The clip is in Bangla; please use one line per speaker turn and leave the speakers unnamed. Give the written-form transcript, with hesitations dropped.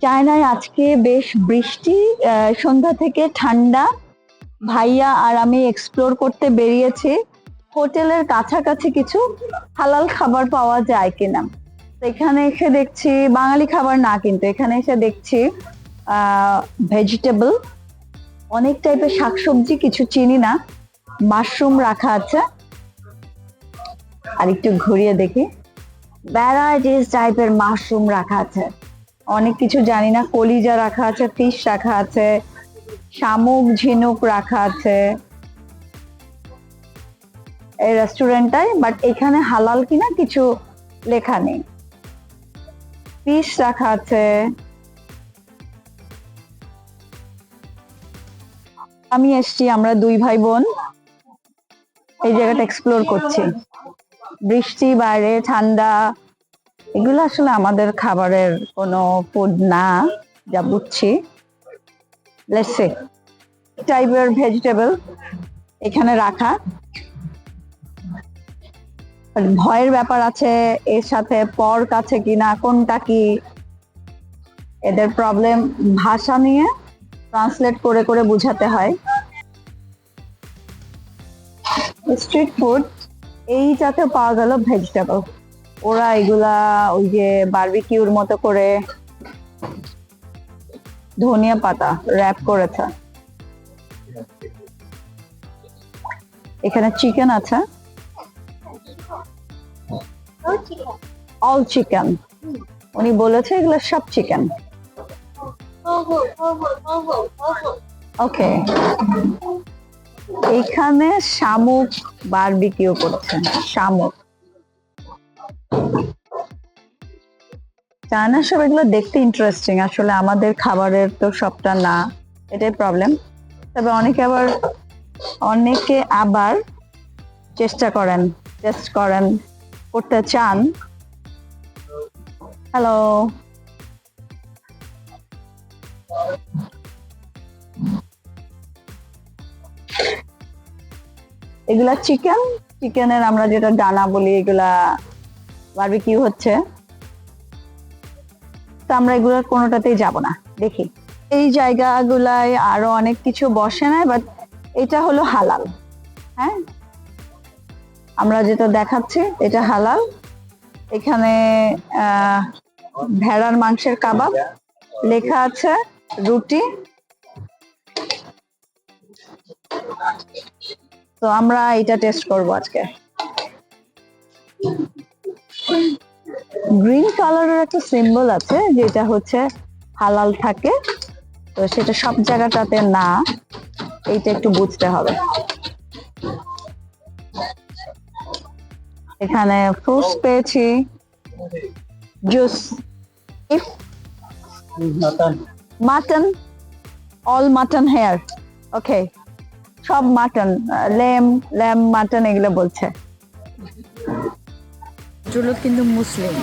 চায়নায় আজকে বেশ বৃষ্টি, সন্ধ্যা থেকে ঠান্ডা। ভাইয়া আর আমি এক্সপ্লোর করতে বেরিয়েছি হোটেলের কাছাকাছি কিছু হালাল খাবার পাওয়া যায় কিনা। তো এখানে এসে দেখছি বাঙালি খাবার না, কিন্তু এখানে এসে দেখছি ভেজিটেবল, অনেক টাইপের শাকসবজি, কিছু চিনি না, মাশরুম রাখা আছে। আর একটু ঘুরিয়ে দেখি, ভ্যারাইটিস টাইপের মাশরুম রাখা আছে, অনেক কিছু জানি না। কলিজা রাখা আছে, ফিশ রাখা আছে, শামুক ঝিনুক রাখা আছে এই রেস্টুরেন্টটায়, বাট এখানে হালাল কিনা কিছু লেখা নেই। ফিশ রাখা আছে। আমি এসছি, আমরা দুই ভাই বোন এই জায়গাটা এক্সপ্লোর করছি। বৃষ্টি, বাইরে ঠান্ডা, এগুলো আসলে আমাদের খাবারের কোনো ফুড না, যা বুঝছি। লেটস সি টাইপের ভেজিটেবল এখানে রাখা। ভয়ের ব্যাপার আছে, এর সাথে পর্ক আছে কিনা, কোনটা কি, এদের প্রবলেম। ভাষা নিয়ে ট্রান্সলেট করে করে বুঝাতে হয়। স্ট্রিট ফুড এইটাতে পাওয়া গেল ভেজিটেবল। ওরা এগুলা ওই যে বারবিকিউর মতো করে ধনিয়া পাতা র্যাপ করেছে। এখানে চিকেন আছে, অল চিকেন। উনি বলেছে এগুলো সব চিকেন। ওকে, এখানে শামুক বারবিকিউ করছেন। শামুক, চায়না সব এগুলো দেখতে ইন্টারেস্টিং, আসলে আমাদের খাবারের তো সবটা না, এটাই প্রবলেম। তবে অনেকে আবার টেস্ট করেন, করতে চান। হ্যালো, এগুলা চিকেনের আমরা যেটা ডানা বলি, এগুলা বারবিকিউ হচ্ছে। তো আমরা এগুলোর কোনোটাতেই যাব না। দেখি এই জায়গাগুলায় আরো অনেক কিছু বসে না, বাট এটা হলো হালাল। হ্যাঁ, আমরা যেটা দেখাচ্ছি এটা হালাল। এখানে ভেড়ার মাংসের কাবাব লেখা আছে, রুটি। তো আমরা এটা টেস্ট করব আজকে। গ্রিন কালারের একটা সিম্বল আছে যেটা হচ্ছে হালাল থাকে, তো সেটা সব জায়গাটাতে না, এইটা একটু বুঝতে হবে। এখানে ফ্রুটস পেয়েছি, juice, mutton, all mutton here. Okay, সব মাটন, ল্যাম মাটন এগুলো বলছে। কিন্তু মুসলিম।